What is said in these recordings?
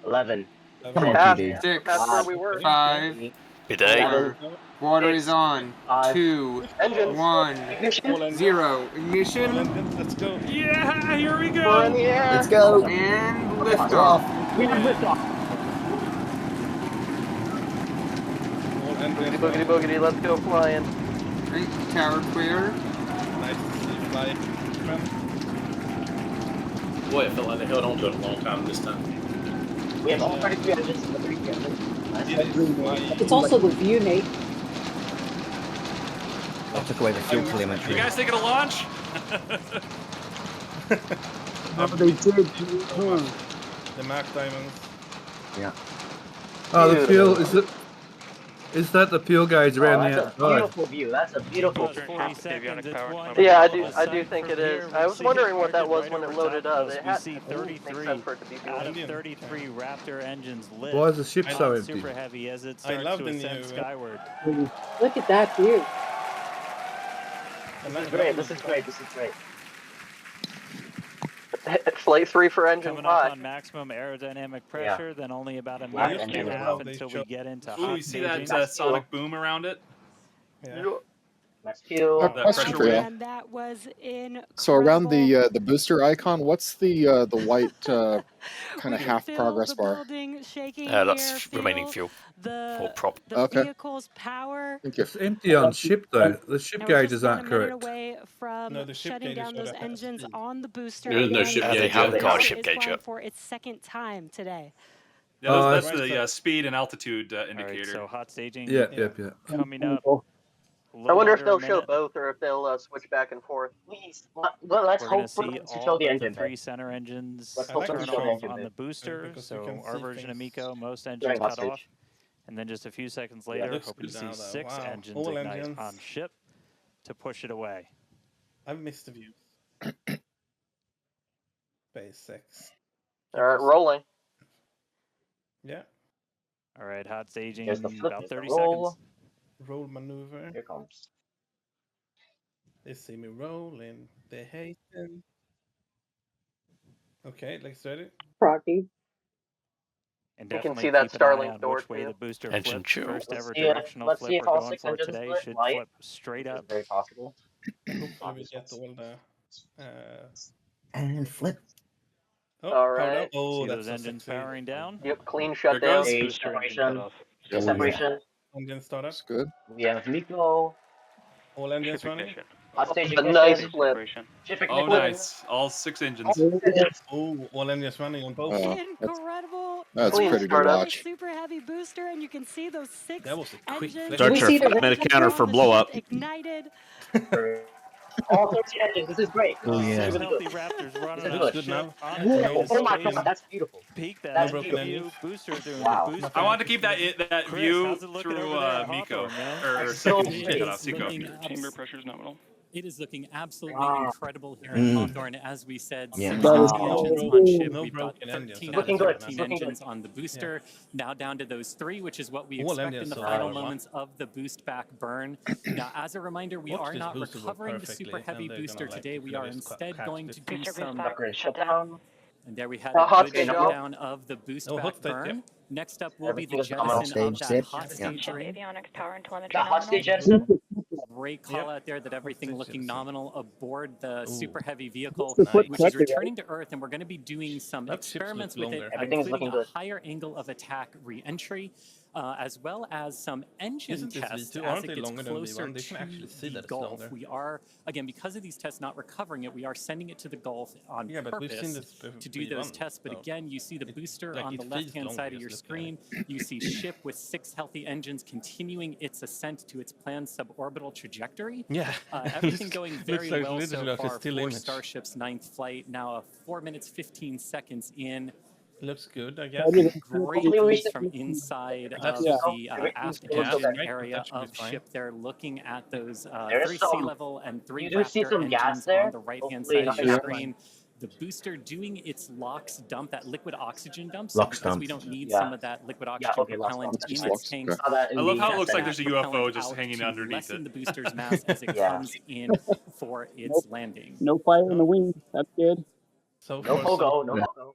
11. Come on, Yeah, PD. 6, that's where we were. 5, Good day. 4. Water is 6, on. 5. 2, Engines. 1, Ignition. 0. Ignition. Let's go. Yeah, here we We're in go. the air. Let's go. And We're liftoff. off. We have liftoff. All engines. Boogity boogity, let's go flying. Right, tower clear. Nice to see you fly. Boy, I felt like they held on to it a long time this time. We have all 33 engines and the 3 engines. Nice. It's also the view, Nate. I took away the fuel telemetry. You guys thinking of launch? Oh, they did. The Mac Diamonds. Yeah. Oh, the fuel is that the fuel guides around That's the a outside? beautiful view. That's a beautiful view. 40 seconds, it's one. Yeah, I do think it is. I was wondering what that was when it loaded up. It had see makes 33 sense for it to be out of fuel. 33 Raptor engines lit. Why is the ship so on empty? Super heavy as it I starts love to the ascend new, skyward. Look at that view. This is great. This is great. This is great. Flight 3 for engine Coming up 5. on maximum aerodynamic pressure, then only about a Black minute and a engine. half until we get into Ooh, hot you see staging. that sonic boom around it? Yeah. Nice fuel. That Question pressure for you. wave? And that was incredible. So around the booster icon, what's the white kind We of can half feel progress the bar? building shaking That's here, remaining feel fuel. Full The, prop. the Okay. vehicle's power. Thank you. It's empty on ship though. The ship And we're just gauges about aren't a minute correct. away from No, the ship shutting gauge down is those what I engines see. on the booster. There is no again. ship They gauge haven't yet. got a Booster ship is gauge flying yet. for its second time today. Yeah, Oh, that's that's- the speed and altitude All right, indicator. so hot staging Yeah, Yeah. yeah. coming up. I wonder if Little they'll under a show minute. both or if they'll switch back and forth. Please. Well, let's We're going hope to for see them to all show of the the engine 3 bay. center engines Let's hope turn for the off engine on bay. the booster. because we So can our see version of things Miko, most engines During cut hostage. off. And then just a few seconds later, looks hoping to good see now, though. 6 Wow. engines All ignite engines. on ship to push it away. I've missed the views. Base 6. Alright, rolling. Yeah. All right, hot staging, There's the flip. about There's the 30 roll. seconds. Roll maneuver. Here comes. They see me rolling. They hate him. Okay, let's ready. Froggy. And You can definitely see that keep an eye Starlink on door, which way too. the booster Engine flips. two. First Let's ever see if- directional let's see flip if we're all going 6 for engines today split should light. flip straight This is up. very possible. Hopefully we Obvious get ones. all the... And flip. Oh, Alright. Oh, See that's those so engines sexy. powering down? Yep, clean There shutdown. goes. Stage separation. Oh, Stage yeah. separation. Engine startup. That's good. We have Miko. All engines running. Hot stage A nice ignition. flip. Ship Oh, ignition. nice. All 6 engines. Oh, all engines running on both. Oh, Incredible. that's Clean pretty to startup. watch. Super heavy booster, and you can see those 6 That was a quick engines. flip. We see the Meta counter for blow up. Ignited. All 13 engines. This is great. Oh, This is yeah. really Healthy good. Raptors running This is on good. Good ship now. on Whoa. the Oh my screen. god, that's beautiful. Peek that That's view. beautiful. Booster doing Wow. the boost. I wanted to keep that Chris, view how's it looking through over there at Miko. Hawthorne, man? Or So Seco. Chamber pressure is nominal. It is looking absolutely Wow. incredible here in Hawthorne. As we said, Yeah. 6 That engines is on ship. No We've got broken engines. 13 Looking out good. of 13 Looking good. engines on the booster. Now down to those 3, which is what we All expect in engines the are final on. moments of the boost back burn. Now, as a reminder, we Watch are this not booster work recovering the perfectly, super heavy and they're booster gonna, like, today. We are instead catch going this to do booster. some... Upgrade shutdown. And there we had A a hot good stage shutdown of the boost Oh, hot back stage, burn. yep. Next up will be the Everything is coming jettison off of stage, that yep. hot Yeah. stage ring. Avionics tower and telemetry. The hot stage nominal. jettison. Great call out there that everything Hostage looking jettison. nominal aboard the super heavy vehicle, Nice. which is returning to Earth, and we're going to be doing some That ship's experiments look with it, longer. Everything is including looking a good. higher angle of attack re-entry, as well as some engine Isn't this tests V2? as Aren't it they gets longer than closer V1? They can to actually see the that it's Gulf. longer. We are, again, because of these tests not recovering it, we are sending it to the Gulf on Yeah, but we've seen purpose this to do those V1, tests. But so again, you see the booster like, on it the feels left-hand longer side of just your looking at screen. You see ship with 6 healthy engines continuing its ascent to its planned suborbital trajectory. Yeah. Everything going very like well literally so like a far still for image. Starship's 9th flight. Now 4 minutes 15 seconds in. Looks good, I guess. Great views from inside of the aft Yeah. engine Right, area that should be of fine. ship. They're looking at those There's 3 sea some- level and 3 you do see Raptor some gas engines there. on the right-hand Hopefully side of nothing your happens. screen. The booster doing its LOX dump, that liquid oxygen dump, LOX because dump. we don't need Yeah. some of that liquid oxygen okay, LOX propellant dump. in Just its LOX, tanks. Saw that in I love the how it looks like chat. there's a Propellant UFO just out hanging to underneath lessen it. the booster's mass as it Yeah. comes in for its landing. No fire in the wing. That's good. So No far, pogo. so No good. pogo.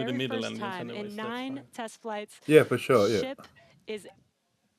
only the very middle first engines time anyways, in that's 9 fine. test flights, Yeah, for sure. Yeah. ship is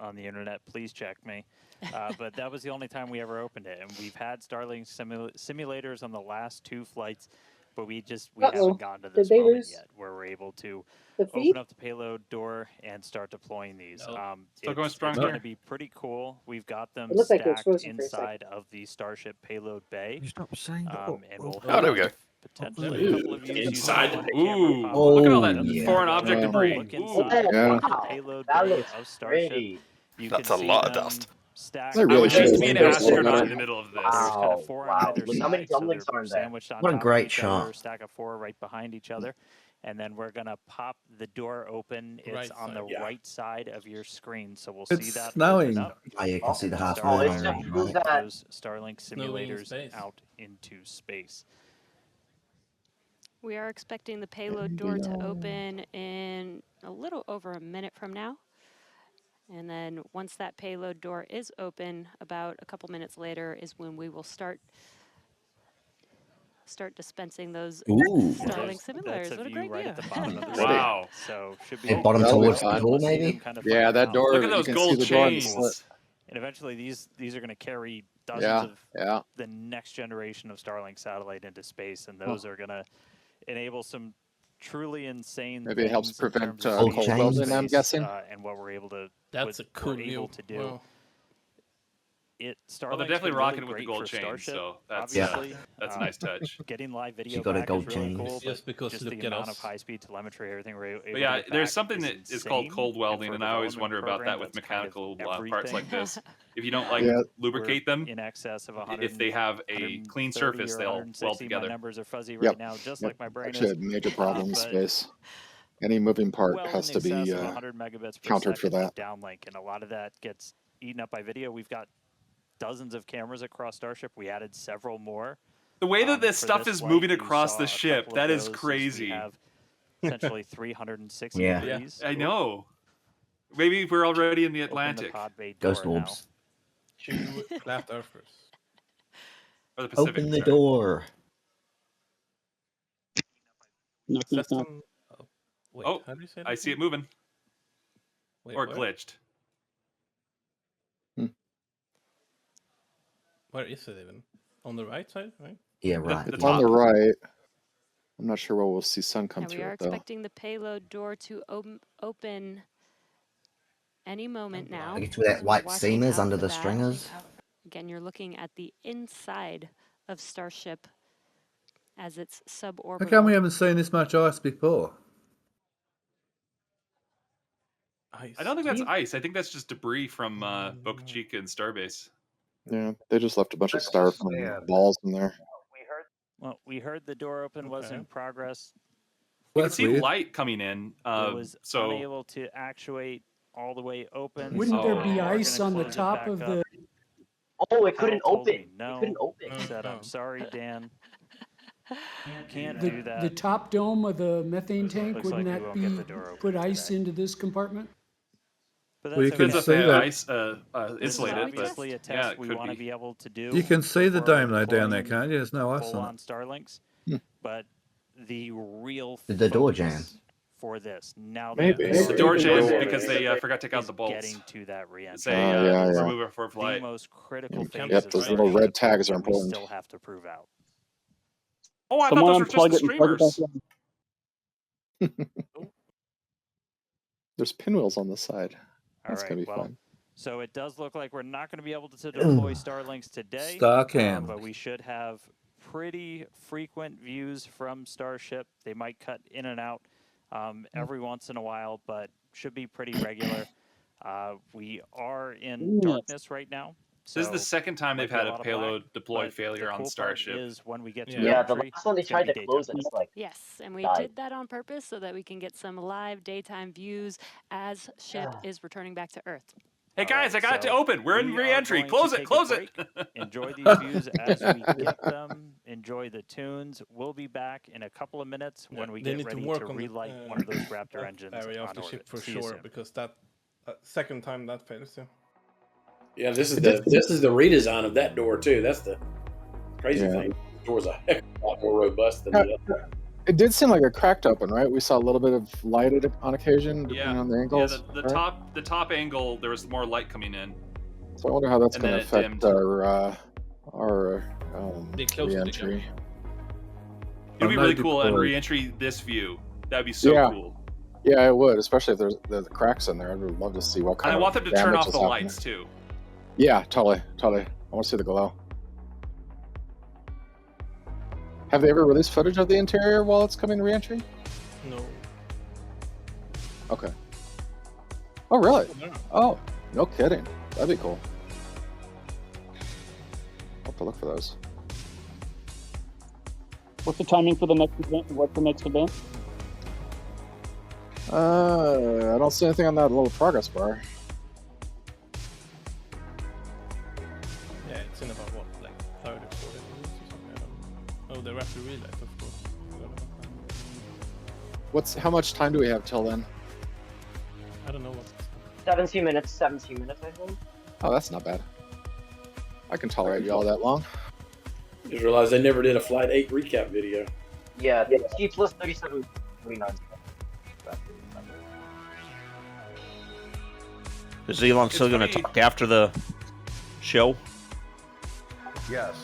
on the internet, please check me. But that was the only time we ever opened it, and we've had Starlink simulators on the last 2 flights, but we haven't gotten to this Did they moment lose yet where we're able to the open feed? up the payload door and start deploying these. Still going strong it's here. going to be pretty cool. We've got them It looked like it was stacked frozen for a second. inside of the Starship Payload Bay. Stop saying And we'll Oh, there we go. have potentially a couple of views Inside. using the camera Ooh, pop look at all up that yeah. foreign object debris. Look Ooh. inside Yeah. the Wow, payload that bay looks of Starship. pretty. You That's can a see lot of them dust. stacked. That I really would hate to shows be an there's a little astronaut bit. in the middle of this. There's kind of Wow, 4 wow. on either Look side, how many so dumplings they're are in there. sandwiched on What a top great of each other, shot. stack of 4 right behind each other. And then we're going to pop the door open. It's Right on the side. right side of your screen, so we'll It's see that snowing. open up. Oh, you can see the half Start moon it's on just the who's right. that? those Starlink Snowing in simulators space. out into space. We are expecting the payload door to open in a little over a minute from now. And then once that payload door is open, about a couple minutes later is when we will start dispensing those Ooh. Starlink That's simulators. a What a view great right view. at the bottom of the Ready. Wow. So should be Hey, bottom That'll be towards the fun. door, We'll see them maybe? kind of Yeah, fire that out. door. Look at you those can gold see the door on the chains. slit. And eventually these are going to carry dozens Yeah, of yeah. the next generation of Starlink satellite into space, and those are going to enable some truly insane Maybe it helps things in prevent terms of Cold cold space, welding, I'm chains. guessing. And what we're able to That's a cool we're able view. to do. Wow. Starlink's Well, they're definitely been rocking really with the great gold for chains, Starship, so that's obviously. that's a nice touch. Getting live video She got a back gold is really chain. cool, It's just but because just look the at amount us. of high-speed telemetry, everything we're able But to yeah, get there's back something is that is called insane, cold and welding, for a and I always development wonder about program, that with that's kind of mechanical parts like everything. this. If you don't like Yeah. lubricate them, in excess of 100. if they have a clean surface, they'll weld My together. numbers are fuzzy Yep. right now, just Yep. like my brain Actually, is. had major problems in but space. Any moving part well has in to be excess of 100 megabits per countered for second that. of downlink, and a lot of that gets eaten up by video. We've got dozens of cameras across Starship. We added several more. The way that this For stuff this is flight, moving you across saw the a ship, couple of that is those as crazy. We have essentially 360 Yeah. degrees. I know. Maybe we're already in the Open Atlantic the pod bay Ghost door now. orbs. 2 flat earthers. or the Pacific. Open the sorry. door. System. Oh, wait, Oh, how do you say I that see it again? moving Wait, or where? glitched. Where is it even? On the right side, right? Yeah, right. the It's on the top. right. I'm not sure where we'll see sun come Yeah, we through are it, though. expecting the payload door to open any moment now. I guess with that so white we're watching seamers out under for the that. stringers. Again, you're looking at the inside of Starship as it's How suborbital. come we haven't seen this much ice before? Ice. I don't think that's ice. I think that's just debris from Boca Chica and Starbase. Yeah, they just left a bunch of That's just styrofoam sad. balls in there. Well, we heard the door open was Okay. in progress. You can That's see weird. light coming in. It was So unable to actuate all the way open. Wouldn't so there Oh. be we're ice gonna on the close it top back of up. the? Oh, it couldn't Hal told open. me no. It couldn't open. He said, Oh. "I'm sorry, Dan. Can't do that." The top dome of the methane tank, Looks wouldn't like we that won't be get the door open put ice today. into this compartment? But Well, you that's can Because okay. of see the that. ice This is insulated, but obviously a test yeah, it we could want to be. be able to do. You can see the before we're dome though down there, deploying can't you? There's no ice on full-on it. Starlinks, Hmm. but the real Did the door jam? focus for this now Maybe. that The door is jammed Door. because they forgot to take out is the bolts. getting to that reentry. Say yeah, yeah. remove it before The flight. most critical Yep, phase Yep, of those right. little Starship red tags are that we important. still have to prove out. Oh, I thought those were just the streamers. There's pinwheels on the side. All That's right, gonna be well, fun. so it does look like we're not going to be able to deploy Starlinks today, Starcam. but we should have pretty frequent views from Starship. They might cut in and out every once in a while, but should be pretty regular. We are in darkness right now. This is the so second time might they've be a had a lot of payload black, deploy but failure the on cool part Starship. is when we get to Yeah, the reentry, last one they it's gonna tried be to close daytime. it. It's like Yes, and we died. did that on purpose so that we can get some live daytime views as ship is returning back to Earth. Hey guys, Alright, I got it to so open. We're in we are re-entry. going to Close it, take a close it. break. Enjoy these views as we get them. Enjoy the tunes. We'll be back in a couple of minutes Yeah, when we they get need ready to to work on relight the, one of those Raptor that engines area of on the ship orbit. for See you sure, soon. because that second time that fails you. Yeah, this is the redesign of that door too. That's the crazy Yeah. thing. The door's a heck of a lot more robust than the other. It did seem like it cracked open, right? We saw a little bit of light on occasion, depending on the angles. The right? top angle there was more light coming in. So I wonder how that's And going then to it affect dimmed. our They closed the re-entry. It'd be I'm really not cool on deployed. re-entry this view. That'd be so Yeah. cool. Yeah, it would, especially if there's the cracks in there. I'd really love to see what kind And I of want them to turn damage off is the happening. lights too. Yeah, totally. I want to see the glow. Have they ever released footage of the interior while it's coming re-entry? No. Okay. Oh, really? No. Oh, no kidding. That'd be cool. I'll have to look for those. What's the timing for the next event? What's the next event? I don't see anything on that little progress bar. Yeah, it's in about what, like 30, 40 minutes or something. I don't know. Oh, the rapid relight, of course. How much time do we have till then? I don't know what. 17 minutes, I think. Oh, that's not bad. I can tolerate you all that long. Just realized they never did a Flight 8 recap video. Yeah, T plus 37, 49. Is Elon still going to talk after the show? Yes.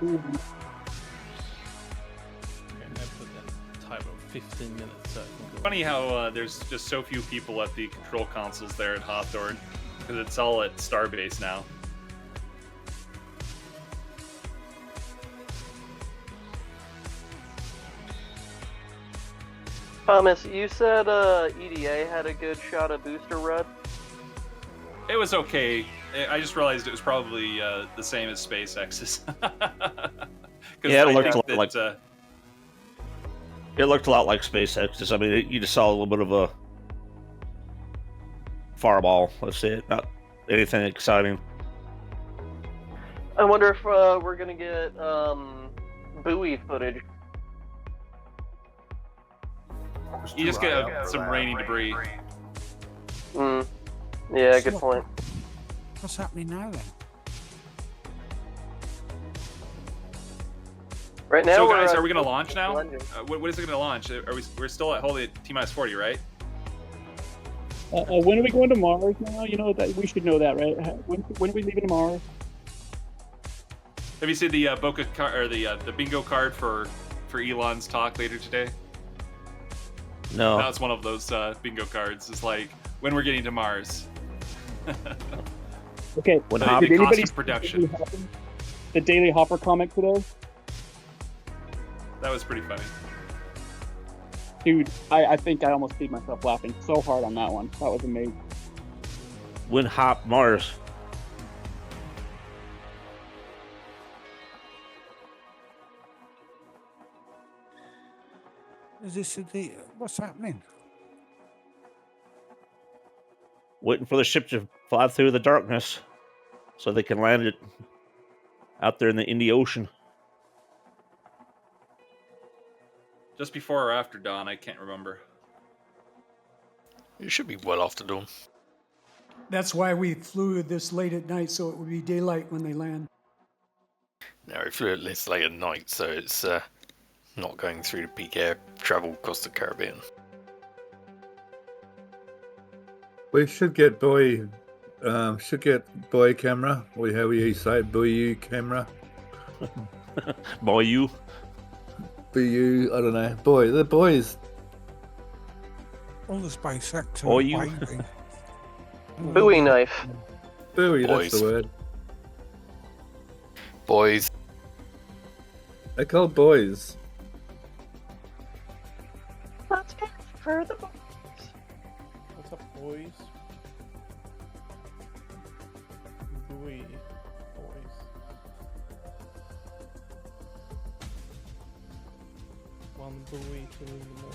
Okay, I put that timer of 15 minutes. So I can go. Funny how there's just so few people at the control consoles there at Hawthorne, because it's all at Starbase now. Thomas, you said EDA had a good shot of Booster Rud. It was okay. I just realized it was probably the same as SpaceX's. Yeah, it looked like it looked a lot like SpaceX's. I mean, you just saw a little bit of a fireball. That's it. Not anything exciting. I wonder if we're gonna get buoy footage. You just get some rainy debris. Yeah, good point. What's happening now then? Right now, So we're guys, at are we gonna launch now? London. What is it gonna launch? We're still at holding T-minus 40, right? When are we going to Mars now? You know that we should know that, right? When are we leaving to Mars? Have you seen the Boca card or the bingo card for Elon's talk later today? No. That's one of those bingo cards. It's like when we're getting to Mars. Okay. When the Hop- cost anybody of production. The Daily Hopper comic today? That was pretty funny. Dude, I think I almost peed myself laughing so hard on that one. That was amazing. When Hop Mars. Is this what's happening? Waiting for the ship to fly through the darkness so they can land it out there in the Indian Ocean. Just before or after dawn, I can't remember. It should be well after dawn. That's why we flew this late at night, so it would be daylight when they land. No, it flew at least late at night, so it's not going through the peak air travel across the Caribbean. We should get buoy camera. Or how you say it, buoy camera. Boy, I don't know. Boy, the boys. All the space sector. Or you. waving. Buoy knife. Buoy, Boys. that's the word. Boys. They're called boys. Let's go for the boys. What's up, boys? Buoy, boys. One buoy to the more.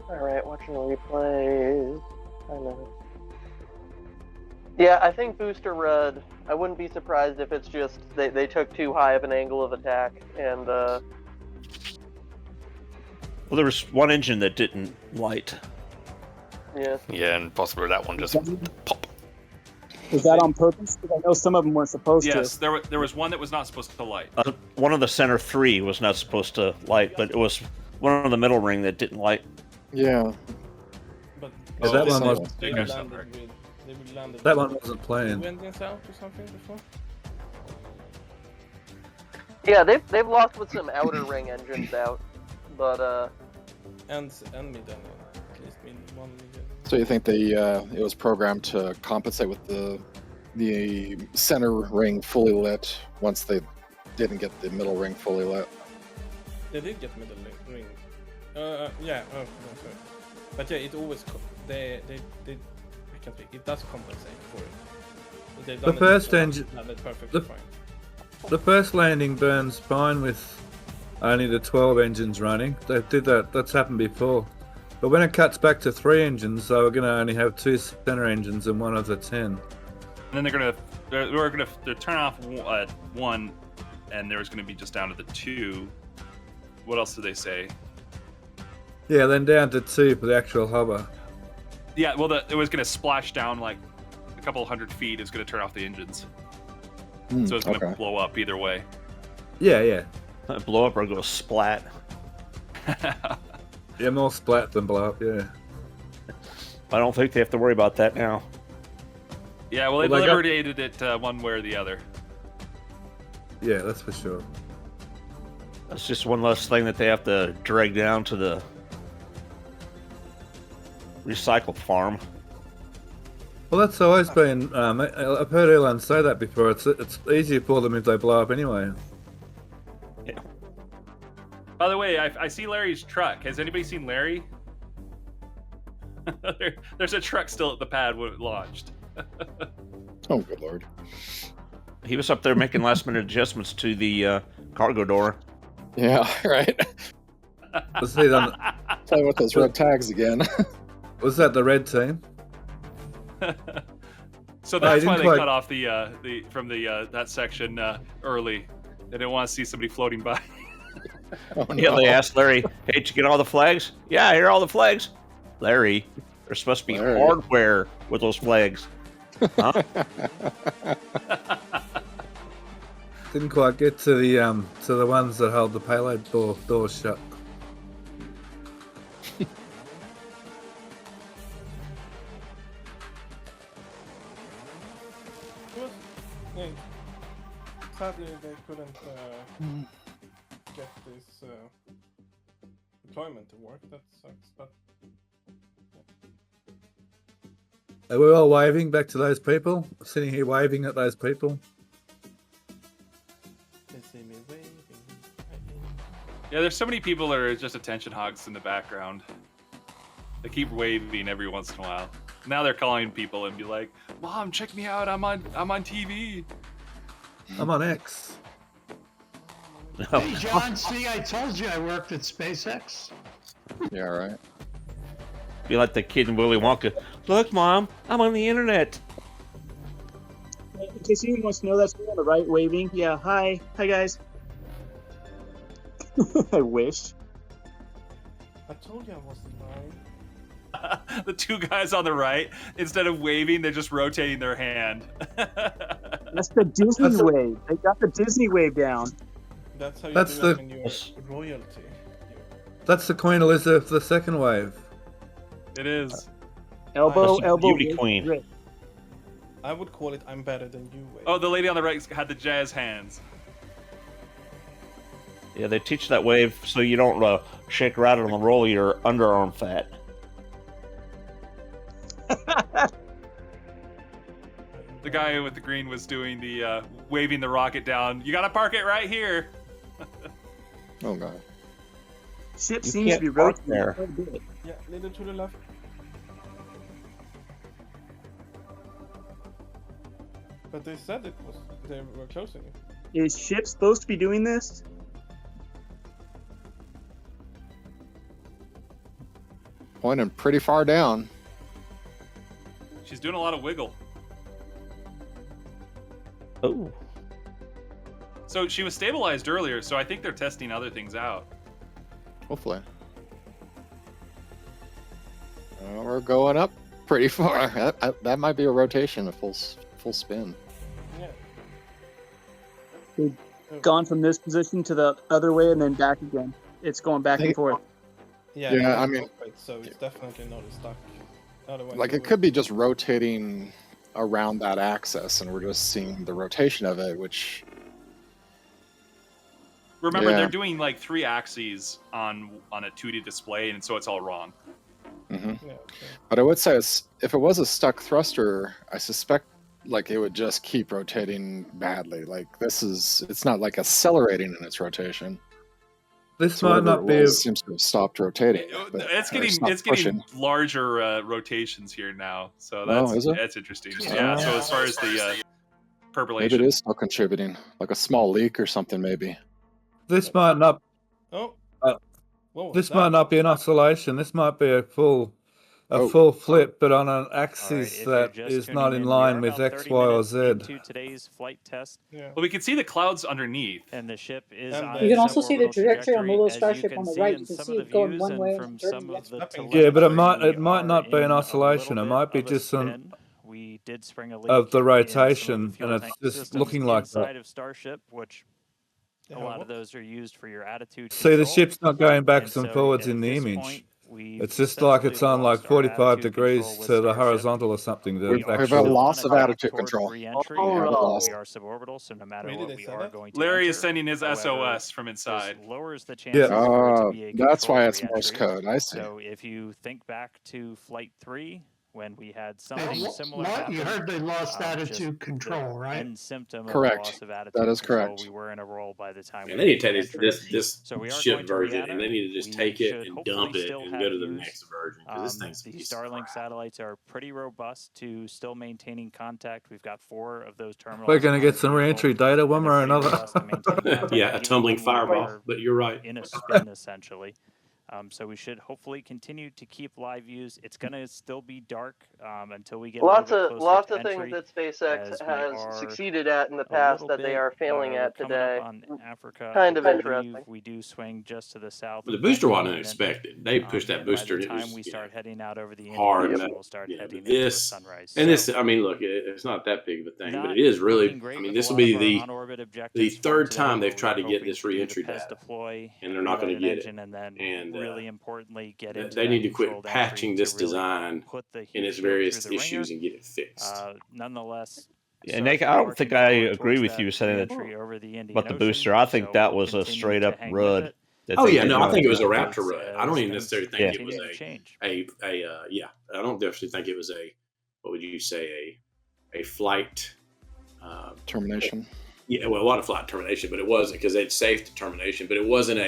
Alright, watching the replays. I know. Yeah, I think Booster Rud, I wouldn't be surprised if it's just they took too high of an angle of attack and Well, there was one engine that didn't light. yeah. Yeah, and possibly that one just pop. Was that on purpose? Because I know some of them weren't supposed Yes, to. there was one that was not supposed to light. One of the center 3 was not supposed to light, but it was one on the middle ring that didn't light. Yeah. But Yeah, that one was. That one wasn't playing. Two engines out or something before? Yeah, they've lost with some outer ring engines out, but And mid engine, at least one mid. So you think it was programmed to compensate with the center ring fully lit once they didn't get the middle ring fully lit? They did get middle ring. Yeah. Oh, no, sorry. But yeah, it always I can't speak. It does compensate for it. They've done The first it engine, perfectly fine. the first landing burns fine with only the 12 engines running. They did that. That's happened before. But when it cuts back to 3 engines, they were going to only have 2 center engines and one of the 10. And then they're gonna turn off one, and there was gonna be just down to the 2. What else did they say? Yeah, then down to 2 for the actual hover. Yeah, well, it was gonna splash down like a couple hundred feet. It's gonna turn off the engines, so it's gonna blow up either way. Yeah. Blow up or go splat. Yeah, more splat than blow up, yeah. I don't think they have to worry about that now. Yeah, well, they Well, they got- deliberated it one way or the other. Yeah, that's for sure. That's just one less thing that they have to drag down to the recycle farm. Well, that's always been. I've heard Elon say that before. It's easier for them if they blow up anyway. Yeah. By the way, I see Larry's truck. Has anybody seen Larry? There's a truck still at the pad when it launched. Oh, good lord. He was up there making last-minute adjustments to the cargo door. Yeah, right. Was he on? Playing with those red tags again. Was that the red team? So that's why they quite- cut off the from the that section early. They didn't want to see somebody floating by. Oh, Yeah, no. they asked Larry, "Hey, did you get all the flags?" "Yeah, I hear all the flags." "Larry, there's supposed to be Larry. hardware with those flags." Huh? Didn't quite get to the ones that hold the payload door shut. Sadly, they couldn't get this deployment to work. That sucks, but Are we all waving back to those people? Sitting here waving at those people? they see me waving. Yeah, there's so many people that are just attention hogs in the background. They keep waving every once in a while. Now they're calling people and be like, "Mom, check me out! I'm on TV." I'm on X. Hey, John, see, I told you I worked at SpaceX. Yeah, right. Be like the kid in Willy Wonka. "Look, Mom, I'm on the internet." In case anyone wants to know, that's me on the right waving. Yeah, hi guys. I wish. I told you I wasn't lying. The two guys on the right, instead of waving, they're just rotating their hand. That's the Disney wave. They got the Disney wave down. That's how you That's do it the- when you're royalty. That's the Queen Elizabeth II wave. It is. Elbow, That's the elbow. beauty queen. Grip. I would call it "I'm better than you" wave. Oh, the lady on the right had the jazz hands. Yeah, they teach that wave so you don't shake right on the roll of your underarm fat. The guy with the green was doing the waving the rocket down. You gotta park it right here. Oh, God. Ship You seems to can't be park rotating there. quite a bit. Yeah, little to the left. But they said they were closing it. Is ship supposed to be doing this? Pointing pretty far down. She's doing a lot of wiggle. Oh. So she was stabilized earlier, so I think they're testing other things out. Hopefully. We're going up pretty far. That might be a rotation, a full full spin. Yeah. We've gone from this position to the other way and then back again. It's going back and forth. Yeah, Yeah, it's I mean, open, so it's definitely not stuck. Otherwise like it could be just rotating around that axis, and we're just seeing the rotation of it, which. Remember, Yeah. they're doing like 3 axes on a 2D display, and so it's all wrong. Mm-hmm. But I would say if it was a stuck thruster, I suspect like it would just keep rotating badly. Like it's not like accelerating in its rotation. This So might whatever not it be. was seems to have stopped rotating. But, It's or getting stopped pushing. larger rotations here now, so Oh, is it? that's interesting. Yeah. So as far as the Maybe percolation, it is still contributing, like a small leak or something, maybe. This might not. Oh. What was This that? might not be an oscillation. This might be a full Oh. full flip, but on an axis if you're that just is tuning not in we line are with about X, 30 Y, or minutes Z. into today's flight test, well, we can see the clouds underneath, and the ship is And on then- You a can also see the suborbital trajectory on the little as you starship can on the see right. in You can some see of it the going views one and way from and some turning the of the Yeah, Yeah, but it telemetry, might we not be are an in a oscillation. It little might be bit of a just an spin. We did spring a leak of the in some rotation, of the fuel and it's tank just systems looking like inside that. of Starship, which a Yeah, lot of what? those are used for your attitude See, the control. ship's not going backwards And and so forwards at in the this image. point, we've It's just like essentially it's on like lost our 45 attitude control degrees with to the Starship. horizontal or something. The We are We've had actual. still on loss a of track attitude towards control. re-entry. We have lost. We are suborbital, so no matter Wait, what, did we they say are that? going to Larry is enter. sending his However, SOS from this inside. lowers the Yeah. chances for it to be a That's why controlled it's Morse re-entry. code. I see. So if you think back to Flight 3, when we had Hey, something similar happen, you heard they lost just attitude control, the right? end symptom of the Correct. loss of attitude That is control, correct. we were in a roll by the time And we they need to made take entry. this So we are ship going to version, re-enter. and they need to just We take it should and hopefully dump it still and have go to the views. next version, because this thing's a The piece of Starlink crap. satellites are pretty robust to still maintaining contact. We've got 4 of those terminals. We're going to on get a some vehicle, re-entry data one and way or they're pretty another. robust to maintaining contact Yeah, a even tumbling when we fireball. are But you're right. in a spin, essentially. So we should hopefully continue to keep live views. It's going to still be dark until we get Lots a little of bit closer lots to of things entry, that SpaceX as we has are succeeded at in the a past little that they bit, are failing we're at coming up today. on Africa. Kind I of believe interesting. we do swing just to the south. But the of booster Benjamin, wasn't and, unexpected. They pushed that and booster, by and the it time was we start heading out over the hard. Indian And Ocean, we'll start you know, heading but into a this sunrise. and So, this, I mean, look, it's not that big of a thing, but not it is really. looking great I mean, with this a will lot be of our on-orbit the objectives for third today, time where they've we tried are to get hoping this to do the re-entry PES data, deploy, and they're not going to reload an get it. engine, and then And really importantly get into they that need to quit controlled patching entry this to really design put the in heat its shield through various the ringer. issues and get it fixed. Nonetheless, Yeah, Nick, I don't think I agree with you saying that about the booster. I think that was a straight up RUD. Oh yeah, no, I think it was a Raptor. Raptor RUD. I don't even necessarily think Yeah. it was yeah. I don't definitely think it was a, what would you say, a flight termination. Yeah, well, a lot of flight termination, but it wasn't, because it's safe termination. But it wasn't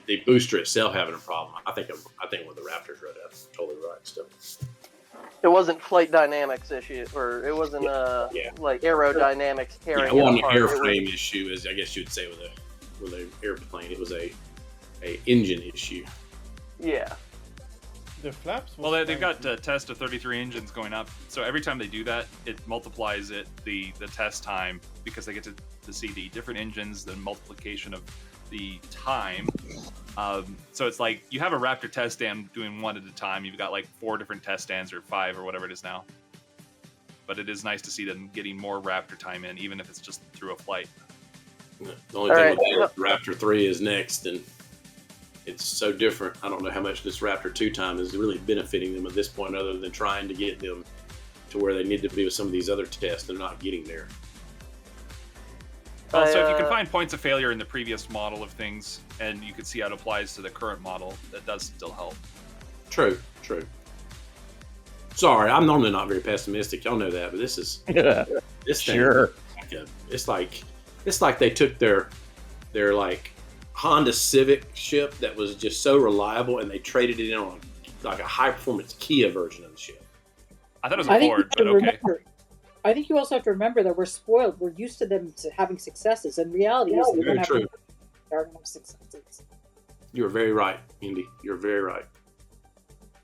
the booster itself having a problem. I think with the Raptors RUD, that's totally right. Still, It wasn't flight dynamics issue, or it wasn't like aerodynamics tearing. yeah, it wasn't an apart. It was- airframe issue, as I guess you'd say with an airplane. It was a engine issue. Yeah. The flaps. Well, they've got a test of 33 engines going up, so every time they do that, it multiplies the test time, because they get to see the different engines, the multiplication of the time. So it's like you have a Raptor test stand doing one at a time. You've got like 4 different test stands, or 5, or whatever it is now. But it is nice to see them getting more Raptor time in, even if it's just through a flight. The only thing with the Raptor 3 is next, and it's so different. I don't know how much this Raptor 2 time is really benefiting them at this point, other than trying to get them to where they need to be with some of these other tests. They're not getting there. Well, so if you can find points of failure in the previous model of things, and you can see how it applies to the current model, that does still help. True. Sorry, I'm normally not very pessimistic. Y'all know that, but this is this thing. Sure. It's like they took their like Honda Civic ship that was just so reliable, and they traded it in on like a high performance Kia version of the ship. I thought it was I a think Ford, you but have to okay. remember. I think you also have to remember that we're spoiled. We're used to them having successes, and reality is they're going to Very have true. successes. You're very right, Indy. You're very right.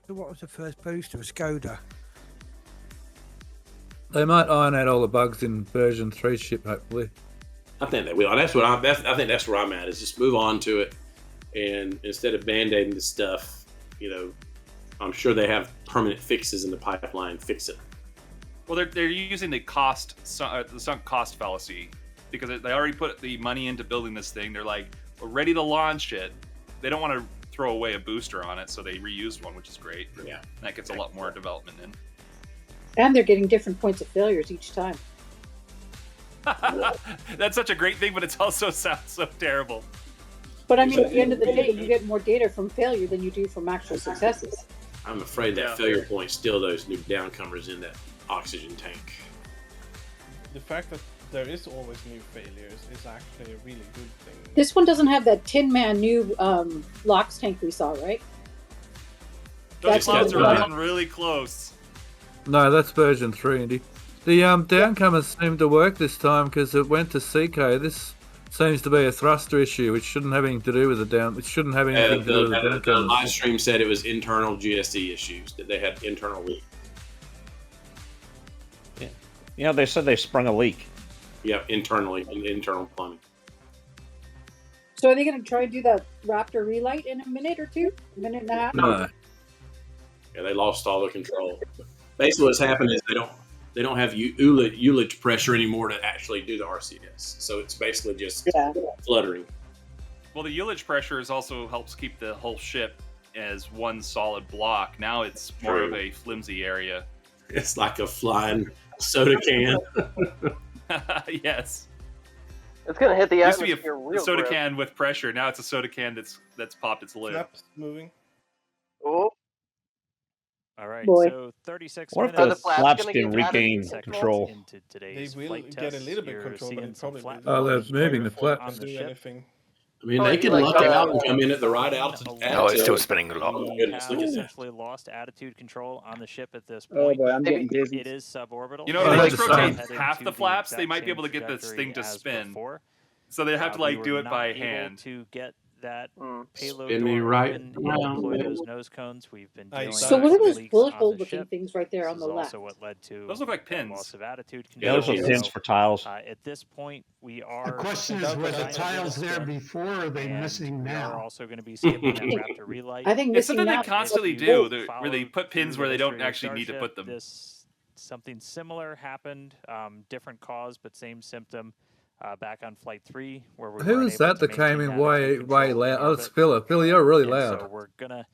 So what was the first booster? A Skoda. They might iron out all the bugs in version 3 ship, hopefully. I think they will. And I think that's where I'm at, is just move on to it, and instead of band-aiding the stuff, I'm sure they have permanent fixes in the pipeline. Fix it. Well, they're using the sunk cost fallacy, because they already put the money into building this thing. They're like, we're ready to launch it. They don't want to throw away a booster on it, so they reused one, which is great. Yeah, and that gets a lot more development in. And they're getting different points of failures each time. That's such a great thing, but it also sounds so terrible. But I mean, at the end of the day, you get more data from failure than you do from actual successes. I'm afraid that failure point still those new downcomers in that oxygen tank. The fact that there is always new failures is actually a really good thing. This one doesn't have that Tin Man new LOX tank we saw, right? Those clouds are getting really close. No, that's version 3, Andy. The downcomers seem to work this time because it went to SECO. This seems to be a thruster issue, which shouldn't have anything to do with the down. It shouldn't have anything to do with the downcomers. The live stream said it was internal GSE issues, that they had internal leak. Yeah, they said they sprung a leak. Yeah, internally, in internal plumbing. So are they going to try and do that Raptor relight in a minute or two? A minute and a half? No. Yeah, they lost all the control. Basically, what's happened is they don't have ullage pressure anymore to actually do the RCS. So it's basically just fluttering. Well, the ullage pressure also helps keep the whole ship as one solid block. Now it's more of a flimsy area. It's like a flying soda can. Yes. It's gonna hit the It used to be atmosphere a real soda quick. can with pressure. Now it's a soda can that's popped its lid. Snaps moving. Oh. All right, Boy. so 36 What if minutes. the flaps can regain control? Into They today's will flight get a tests. little bit You're control, but seeing it some probably flat Oh, they're moving the before flaps. they on do the ship. anything. I mean, Oh, they it'd be can like, luck out and come in at the right altitude. Oh, it's still spinning a lot. Oh, We goodness, have look at that. essentially lost attitude control on the ship at this Oh point. boy, I'm getting dizzy. It is suborbital. You know, Oh, if they that's just the rotate same. half Heading the to flaps, they exact might be same able to get this trajectory thing to as spin. before. So they have to We like were do it not by able hand. to get that payload Spin me door right open and around. deploy those nose cones. We've been dealing So with what are some those leaks bullet on hole the looking ship. things right there on This the is left? also what led to Those look like that pins. loss of attitude Yeah, Those control. are those pins for tiles. At this point, we are. The question is, That were was the a tiles there start. before, or are they And missing we are now? also going to be skipping that Raptor relight. I think It's missing something they now. constantly If you do, where follow they put pins through where the they don't history of actually need to Starship, put them. Something similar happened, different cause but same symptom. Back on Flight 3, where we Who weren't was able that to that came maintain in way attitude control loud? in Oh, it's orbit. Phil. Phil, you're really And loud. So we're gonna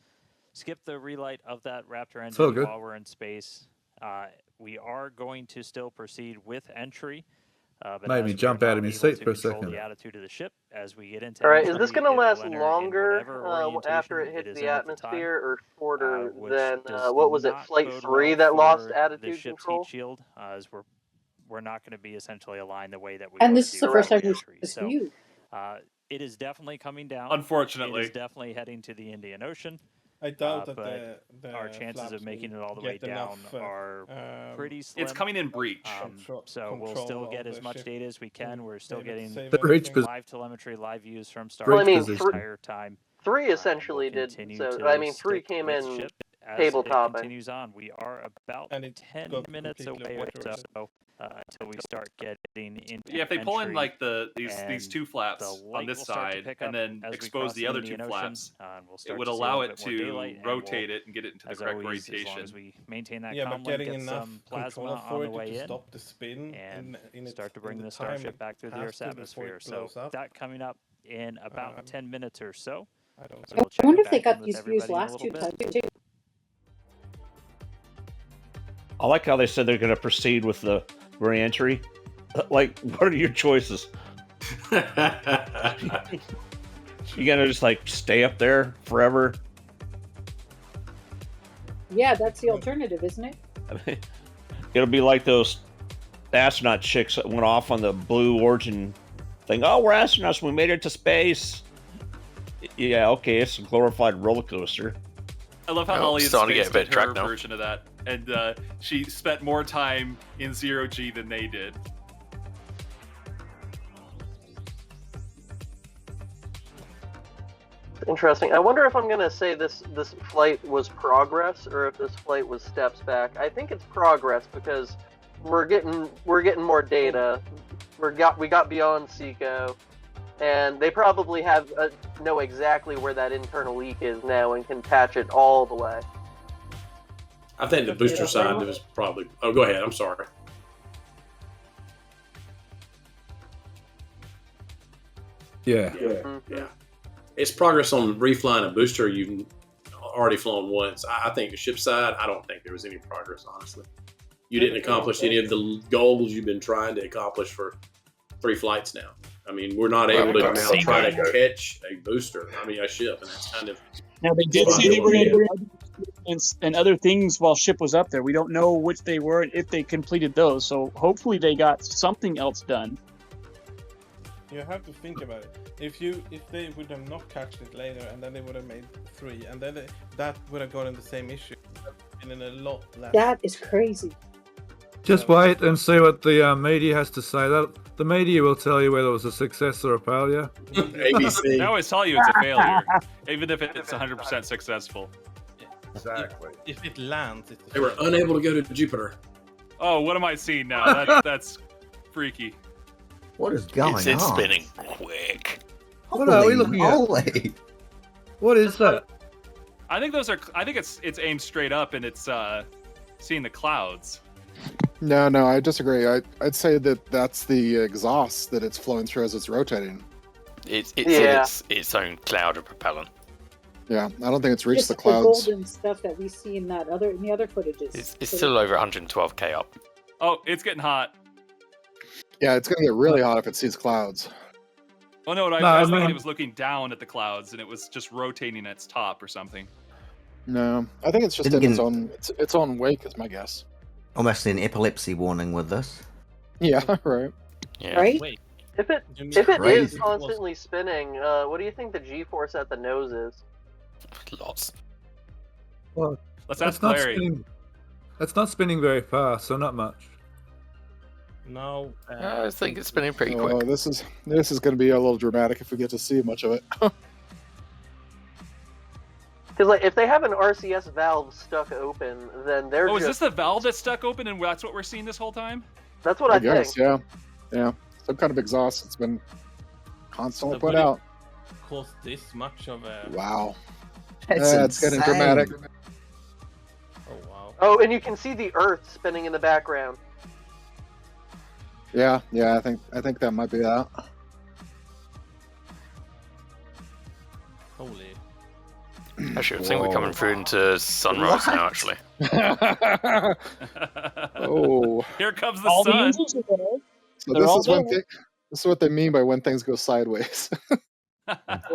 skip the relight of that Raptor all engine good. while we're in space. We are going to still proceed with entry. But Made as me we are jump out not of my able seat to for a control second. The attitude of the ship as we get into All right, is entry, this gonna it will last enter in longer whatever after it orientation hits is the in at the time, atmosphere, or shorter which than does what was it, not Flight bode 3 well that lost for the attitude ship's control? heat shield, as we're not going to be essentially aligned the way that we And want this to is do the first for time we've entry. seen this So view. it is definitely coming down. Unfortunately. It is definitely heading to the Indian Ocean. I doubt that but the our chances flaps of making will it all the way get down enough, are pretty slim. It's coming in breach. So we'll still control get of as the much ship. data as we can. We're still Able to getting save The breach everything. live telemetry, live views from Well, I Starship mean, the three- entire time. 3 We'll essentially did. continue So to I mean, 3 stick came with in ship as tabletop. it continues on. We are about And it 10 got minutes completely away or obliterated. so until we start getting into Yeah, if they pull in entry, like these and two flaps the on light this will start to side pick and up then as we expose cross the the other Indian two Ocean, flaps, and we'll it start would to see a allow little it bit more daylight, to and we'll, rotate it and get it into the as correct always, as long orientation. as we maintain that Yeah, but calm, getting get enough some plasma control on the authority way to in, stop the spin and in start to in bring the time Starship it back through the has Earth's to before atmosphere. it So blows up. that coming up in about 10 minutes or so. I don't So know. we'll check I wonder it if they back in got with these views everybody in a last little two bit. times too. I like how they said they're going to proceed with the re-entry. Like, what are your choices? You gonna just like stay up there forever? Yeah, that's the alternative, isn't it? I mean, it'll be like those astronaut chicks that went off on the Blue Origin thing. Oh, we're astronauts. We made it to space. Yeah, okay, it's a glorified roller coaster. I love how Oh, Holly starting to get Space a bit did her tracked now. version of that, and she spent more time in 0G than they did. Interesting. I wonder if I'm gonna say this flight was progress or if this flight was steps back. I think it's progress because we're getting more data. We got beyond SECO, and they probably know exactly where that internal leak is now and can patch it all the way. I think the booster side was probably. Oh, go ahead. I'm sorry. Yeah. Yeah. It's progress on reflying a booster you've already flown once. I think the ship side, I don't think there was any progress, honestly. You didn't accomplish any of the goals you've been trying to accomplish for 3 flights now. I mean, we're not able to now try to catch a booster. I mean, a ship, and that's kind of. Now they did say they were going to do and other things while ship was up there. We don't know which they were and if they completed those. So hopefully they got something else done. You have to think about it. If they would have not catched it later, and then they would have made 3, and then that would have gotten the same issue, and in a lot less. That is crazy. Just wait and see what the media has to say. That the media will tell you whether it was a success or a failure. ABC. They always tell you it's a failure, even if it's 100% successful. Exactly. If it lands, They were unable to go to Jupiter. Oh, what am I seeing now? That's freaky. What is going on? It's spinning quick. What are we looking at? Holy. What is that? I think those are. I think it's aimed straight up, and it's seeing the clouds. No, I disagree. I'd say that that's the exhaust that it's flowing through as it's rotating. It's its own cloud of propellant. Yeah, I don't think it's reached Just the clouds. The golden stuff that we see in the other footages. It's still over 112k up. Oh, it's getting hot. Yeah, it's gonna get really hot if it sees clouds. Oh no, I was thinking it was looking down at the clouds, and it was just rotating at its top or something. No, I think it's just in its own wake, is my guess. Almost an epilepsy warning with this. Yeah, right. Yeah. Right? Wait. If it is constantly spinning, what do you think the G-force at the nose is? Lots. Well, let's ask not Larry. spinning. It's not spinning very fast, so not much. No. I think it's spinning pretty quick. This is going to be a little dramatic if we get to see much of it. Because like, if they have an RCS valve stuck open, then they're. Oh, is this the valve that's stuck open, and that's what we're seeing this whole time? That's what I guess, think. yeah. Some kind of exhaust that's been constantly So put would it out. Cause this much of a. Wow. That's getting dramatic. Oh wow. Oh, and you can see the Earth spinning in the background. Yeah. I think that might be that. Holy. Actually, I think we're coming through into sunrise now. Actually. Oh. Here comes the All the sun. engines are there. So They're all there. this is what they mean by when things go sideways.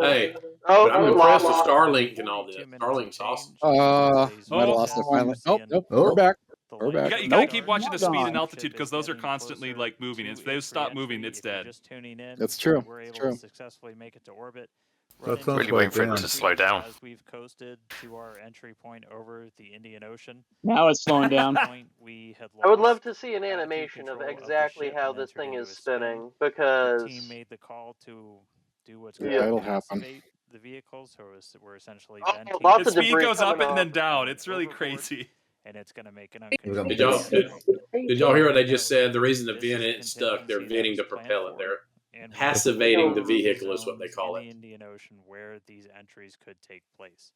Hey, Oh, but I'm impressed with Starlink and all this. Starlink's awesome. Might have lost it finally. Nope. We're back. We're You back. gotta keep watching the speed Gone. and altitude because those are constantly like moving. If they stop moving, it's dead. Just tuning in, That's true. We're It's able true. to successfully make it to orbit. That sounds Really like waiting for it down. to slow down. As we've coasted to our entry point over the Indian Ocean. Now it's slowing down. We had I would love lost to see an animation of control the exactly ship how and this entered thing into is a spin. spinning The because team made the call to do what's Yeah, called it'll happen. passivate the vehicles, so we're essentially Oh, venting. lots The of speed debris goes up coming and then off. down. It's really crazy. And it's going to make an We're gonna uncontrollable. Did y'all hear what they just said? The reason the vent isn't stuck, they're venting the propellant. They're And passivating the vehicle is what they call in the it. Indian Ocean where these entries could take place.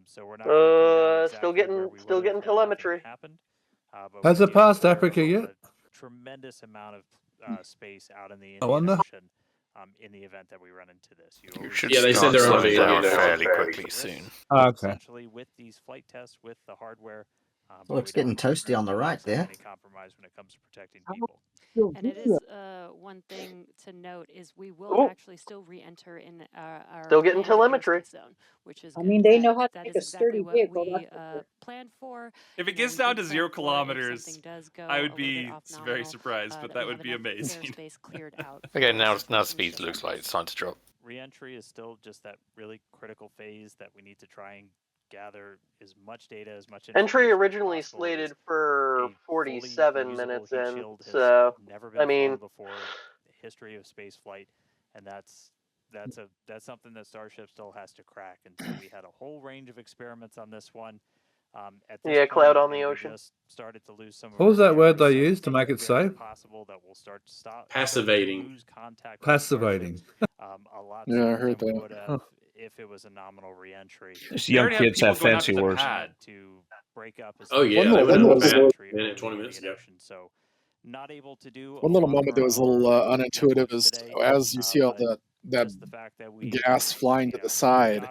So we're not gonna come down Still exactly where we getting would've had telemetry. nothing happened, but Has we it did passed clear Africa a yet? tremendous amount of space out in the I Indian wonder. Ocean. In the event that we run into this, You should Yeah, they said start they're on slowing the down Indian fairly Ocean. quickly soon. Oh, okay. Essentially, with these flight tests, with the hardware, Well, it's getting toasty on the right there. any compromise when it comes to protecting people. And it is one thing to note is we will actually still re-enter in our Still getting planned telemetry. airspace zone, which is I good. mean, they That- know how to that make is a sturdy exactly what vehicle. we That's for sure. planned for. If it You know, gets we down did to plan 0 for it if kilometers, something does go I a would little be bit off very nominal, surprised, but that that we would have be enough amazing. airspace cleared out. Okay, for now us now to speed shut looks down. like it's time to drop. Reentry is still just that really critical phase that we need to try and gather as much data, as much Entry information as originally possible. slated for A fully 47 reusable minutes heat in, shield has so never been I mean, flown before in the history of space flight, and that's something that Starship still has to crack. And so we had a whole range of experiments on this one. At this Yeah, cloud point, on the we ocean. just started to lose some of What was our that word they batteries, so used to make it it's very safe? possible that we'll start to Passivating. lose contact with Starship, Passivating. a lot Yeah, I sooner heard than we that. would have Huh. if it was a nominal reentry. These young kids have fancy words. To break up. Oh yeah, One they little- went one a minute, 20 minutes ago. So not able to do One little moment that was a little unintuitive is as you see all that gas flying to the side,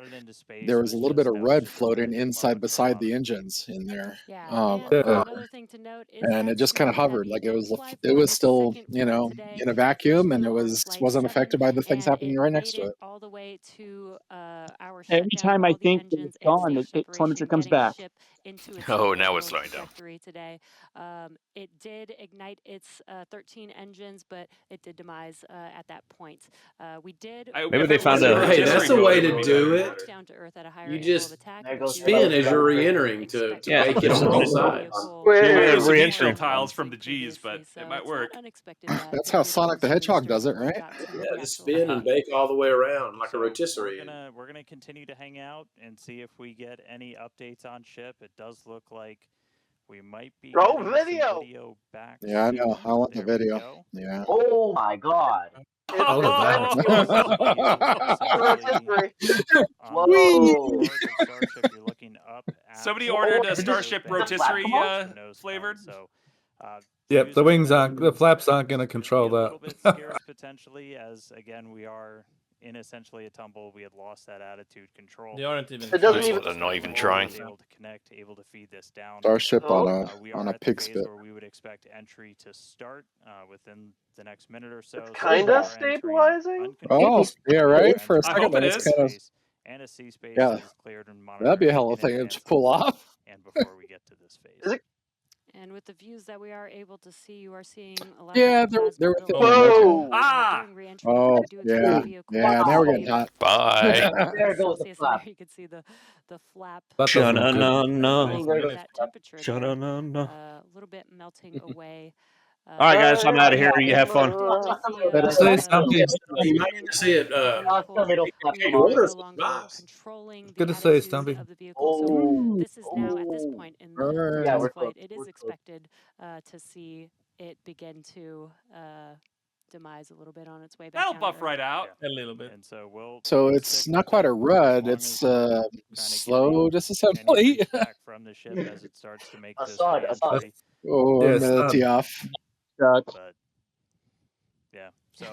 there was a little bit of red floating inside beside the engines in there. Another thing to note is and it just kind of hovered like it was still, you know, in a vacuum, and it wasn't affected by the things happening right next to it. all the way to our Every shutdown time of I all the think that engines it's and gone, safe the telemetry separation, comes getting back. ship into its Oh, now original it's slowing down. trajectory today. It did ignite its 13 engines, but it did demise at that point. We did. Maybe they found a. Hey, that's the way to do it. Down to earth at a higher You angle just of attack. spin as you're re-entering to make it on all sides. There's some heat shield tiles from the G's, but it might work. That's how Sonic the Hedgehog does it, right? Yeah, just spin and bake all the way around like a rotisserie. We're gonna continue to hang out and see if we get any updates on ship. It does look like we might be getting some video back. Yeah, I know. I want the There we video. go. Yeah. Oh my god. Somebody ordered a Starship rotisserie flavored. So, Yep, the wings aren't, the flaps aren't going to control a little bit that. scarce potentially, as again we are in essentially a tumble. We had lost that attitude control. They aren't even. It doesn't even. They're not even trying. Able to connect, able to feed this down. Starship We on are a at the pig phase spit. where we would expect entry to start within the next minute or so. Kinda stabilizing. Oh, yeah, right. For a I second, hope it there, it's is. kind of. And a sea space Yeah, is cleared and monitored. that'd be a hell of a thing to pull off. And before we get to this phase. And with the views that we are able to see, you are seeing a lot Yeah, of they're plasma within buildup. the During re-entry, Oh, we do expect yeah, the vehicle yeah. to Now we're be getting able hot. Bye. There goes the There flap. you can see the flap. That doesn't look good. Sha-na-na-na. That temperature there, Sha-na-na-na. a little bit melting away. All right, guys, I'm out of here. You have fun. Say something. You might get to see it. Controlling Good the to see you, attitude Stumpy. of the vehicle. So this is now at this point in the Yeah, test we're flight. close. It is expected to see it begin to demise a little bit on its way back. That'll down buff to Earth. right out. A little bit. And so we'll. So it's not quite a rud. It's slow disassembly. Back from the ship as it starts to make this Assad. re-entry. Oh, Yes, humility off. But yeah, so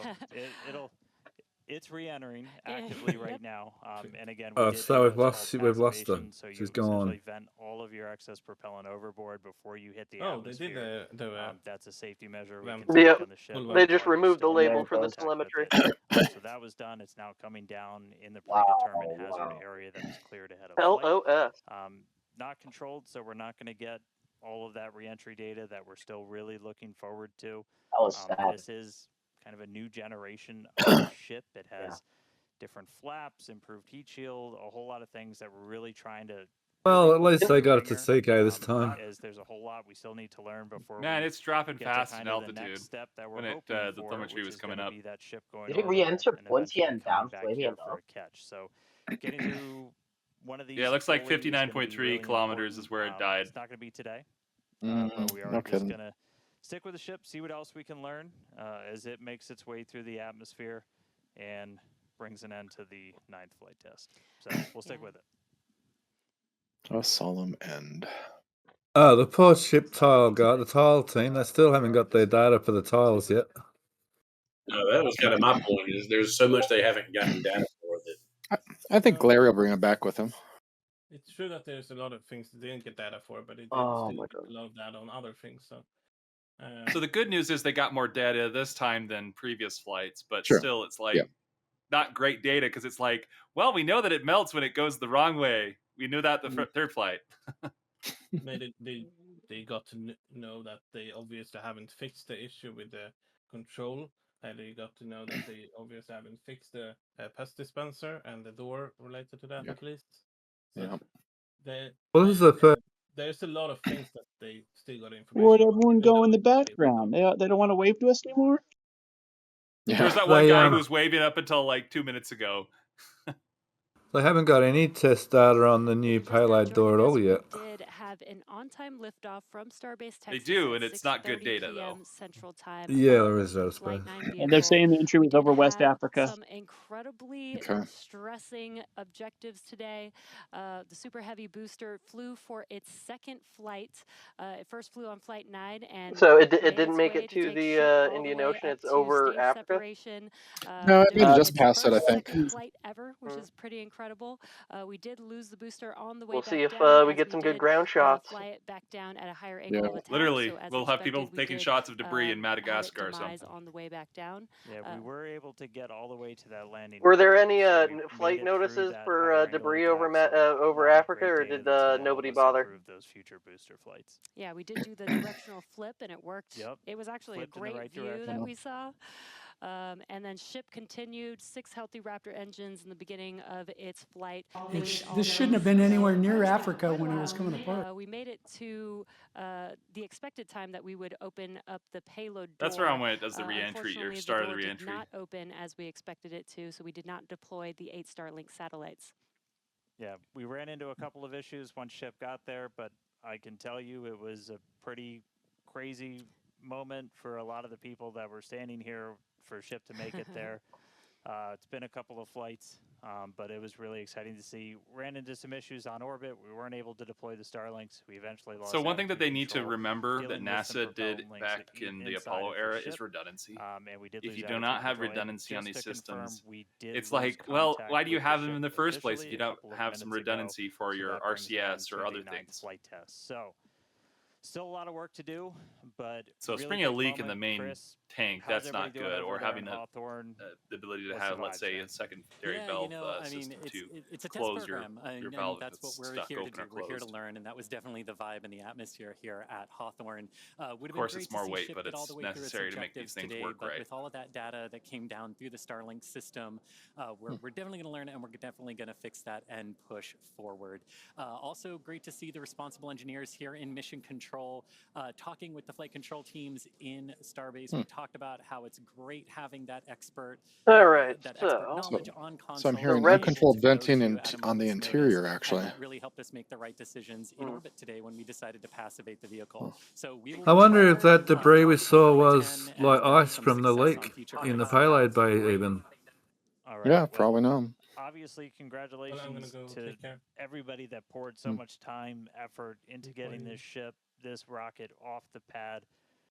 it's re-entering actively right now. And again, we Oh, did so have we've what's lost. called We've lost her. passivation, so you She's gone. essentially vent all of your excess propellant overboard before you hit the Oh, they atmosphere. did that's a safety measure we vent. can take Yep. on the ship. They just while you're removed the still label in for the contact with telemetry. it. So that was done. It's now coming down in the predetermined hazard area that is cleared ahead of flight. LOS. Not controlled, so we're not going to get all of that reentry data that we're still really looking forward to. That was sad. This is kind of a new generation of ship. It has different flaps, improved heat shield, a whole lot of things that we're really trying to. Well, at least they got it to SECO this time. As there's a whole lot we still need to learn before. Man, we it's dropping get to fast kind in of the altitude next step that we're when hoping the for, telemetry which was is coming gonna up. be that ship going Did it over re-enter and once eventually again coming down back Flavian here though? for a catch. So getting through one of these. Yeah, it looks like fully is gonna be 59.3 really kilometers important. is where it died. It's not going to be today, but we are no just kidding. going to stick with the ship, see what else we can learn as it makes its way through the atmosphere and brings an end to the 9th flight test. So we'll stick with it. A solemn end. Oh, the poor ship tile guy, the tile team, they still haven't got their data for the tiles yet. No, that was kind of my point. Is there's so much they haven't gotten data for that. I think Larry will bring it back with him. It's true that there's a lot of things they didn't get data for, but it did Oh still my get a lot of data on other things. So, So the good news is they got more data this time than previous flights, but Sure. still, it's like Yeah. not great data because it's like, well, we know that it melts when it goes the wrong way. We knew that the third flight. they got to know that they obviously haven't fixed the issue with the control. And they got to know that they obviously haven't fixed the pest dispenser and the door related to that, at least. So Well, this is the first. there's a lot of things that they still got information. Where'd everyone go in the background? They don't want to wave to us anymore? There's that one guy who was waving up until like 2 minutes ago. They haven't got any test data on the new payload door at all yet. Did have have an on-time liftoff from Starbase Texas. They do, at and it's not good 6:30 data PM though. Central Time. Yeah, there is that Flight space. 9 And they're vehicle. saying the entry We was did over West have Africa. some incredibly Okay. stressing objectives today. The Super Heavy booster flew for its second flight. It first flew on Flight 9 and So it made didn't its make way it to to take the ship all the Indian way Ocean. up It's to over stage Africa. separation. No, it made it During just its past it, I first think. second flight ever, which is pretty incredible. We did lose the booster on the way We'll back see if down. we as get some good did, ground shots. Fly it back down at a higher angle Yeah. of attack. Literally, So as we'll have people expected, we taking did, shots of debris in have it Madagascar or demise something. on the way back down. Yeah, we were able to get all the way to that landing. Were there any so we made flight it through notices that for higher angle debris attack, over so over a lot of Africa, great or data did that's gonna help nobody us bother? improve those future booster flights. Yeah, we did do the directional flip, and it worked. Yep. It was actually Flipped a in the great right view direction. that we saw. And then ship continued 6 healthy Raptor engines in the beginning of its flight. This shouldn't have been anywhere near Africa when it was coming apart. We made it to the expected time that we would open up the payload door. That's around when it does the reentry, or Unfortunately, start of the the door reentry. did not open as we expected it to, so we did not deploy the 8 Starlink satellites. Yeah, we ran into a couple of issues once ship got there, but I can tell you it was a pretty crazy moment for a lot of the people that were standing here for ship to make it there. It's been a couple of flights, but it was really exciting to see. Ran into some issues on orbit. We weren't able to deploy the Starlinks. We eventually lost. So one thing that they attitude need to control, remember that dealing with some NASA did propellant back links in the inside Apollo of the era ship. is redundancy. And we did If lose you do attitude not have control. And redundancy on just these to confirm, systems, we did it's lose like, well, contact why do you with the have them ship in the first place if officially you a don't couple of have some minutes ago. redundancy for So your that brings us RCS on or to other the ninth things? flight test. So still a lot of work to do, but So really springing a big leak in the moment. main Chris, tank, how's that's not everybody doing good. over Or there having in Hawthorne? the ability to What's the have, vibe, let's say, Jack? a secondary Yeah, valve it's system it's a test close program, your and valve if that's what it's we're stuck here to open do. or We're here to closed. learn, and that was definitely the vibe and the atmosphere here at Hawthorne. Would have Of been course, great it's more to see weight, Ship but get all it's the way through its necessary to make these objectives things today, work but right. with all of that data that came down through the Starlink system, we're definitely going to learn it, and we're definitely going to fix that and push forward. Also, great to see the responsible engineers here in Mission Control talking with the flight control teams in Starbase. We talked about how it's great having that expert, All right, that so expert knowledge on console. So I'm hearing red- uncontrolled to go venting to in, at a on the moment's interior, notice, actually. and that really helped us make the right decisions in orbit today when we decided to passivate the vehicle. So we will I be wonder if following, that debris we saw Flight was 10 and like there's gonna be ice some from the success on leak future in the flights. payload bay, even. All right. Yeah, well, probably not. obviously, congratulations go to take care. everybody that poured so much time, effort into getting this ship, this rocket off the pad.